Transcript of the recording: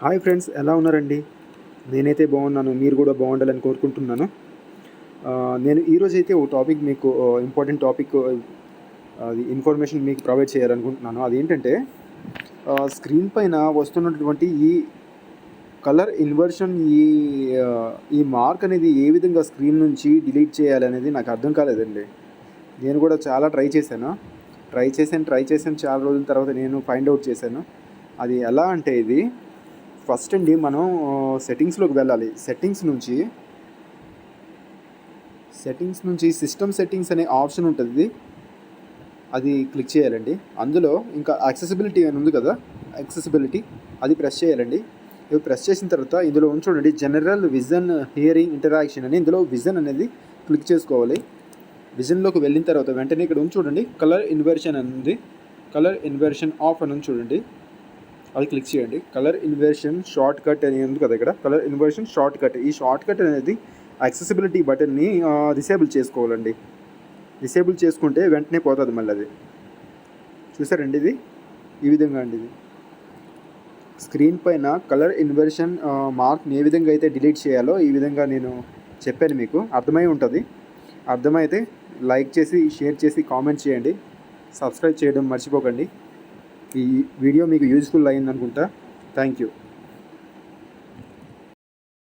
Hi friends, ఎలా ఉన్నారండి? నేనైతే బాగున్నాను. మీరు కూడా బాగుండాలని కోరుకుంటున్నాను. నేను ఈరోజైతే ఓ టాపిక్ మీకు ఇంపార్టెంట్ టాపిక్, అది ఇన్ఫర్మేషన్ మీకు ప్రొవైడ్ చేయాలనుకుంటున్నాను. అదేంటంటే స్క్రీన్ పైన వస్తున్నటువంటి ఈ కలర్ ఇన్వర్షన్, ఈ మార్క్ అనేది ఏ విధంగా స్క్రీన్ నుంచి డిలీట్ చేయాలనేది నాకు అర్థం కాలేదండి. నేను కూడా చాలా ట్రై చేశాను. చాలా రోజుల తర్వాత నేను ఫైండ్ అవుట్ చేశాను. అది ఎలా అంటే ఇది ఫస్ట్ అండి, మనం సెట్టింగ్స్లోకి వెళ్ళాలి. సెట్టింగ్స్ నుంచి సిస్టమ్ సెట్టింగ్స్ అనే ఆప్షన్ ఉంటుంది, అది క్లిక్ చేయాలండి. అందులో ఇంకా యాక్సెసిబిలిటీ అని ఉంది కదా, యాక్సెసిబిలిటీ అది ప్రెస్ చేయాలండి. ఇవి ప్రెస్ చేసిన తర్వాత ఇందులో చూడండి, జనరల్ విజన్ హియరింగ్ ఇంటరాక్షన్ అని, ఇందులో విజన్ అనేది క్లిక్ చేసుకోవాలి. విజన్లోకి వెళ్ళిన తర్వాత వెంటనే ఇక్కడ చూడండి, కలర్ ఇన్వర్షన్ అని ఉంది. కలర్ ఇన్వర్షన్ ఆఫ్ అని చూడండి, అది క్లిక్ చేయండి. కలర్ ఇన్వర్షన్ షార్ట్ కట్ అని ఉంది కదా ఇక్కడ, కలర్ ఇన్వర్షన్ షార్ట్ కట్. ఈ షార్ట్ కట్ అనేది యాక్సెసిబిలిటీ బటన్ని డిసేబుల్ చేసుకోవాలండి. డిసేబుల్ చేసుకుంటే వెంటనే పోతుంది మళ్ళీ అది. చూసారండి, ఇది ఈ విధంగా అండి. ఇది స్క్రీన్ పైన కలర్ ఇన్వర్షన్ మార్క్ని ఏ విధంగా అయితే డిలీట్ చేయాలో ఈ విధంగా నేను చెప్పాను. మీకు అర్థమై ఉంటుంది. అర్థమైతే లైక్ చేసి, షేర్ చేసి, కామెంట్ చేయండి. సబ్స్క్రైబ్ చేయడం మర్చిపోకండి. ఈ వీడియో మీకు యూజ్ఫుల్ అయింది అనుకుంటా. Thank you.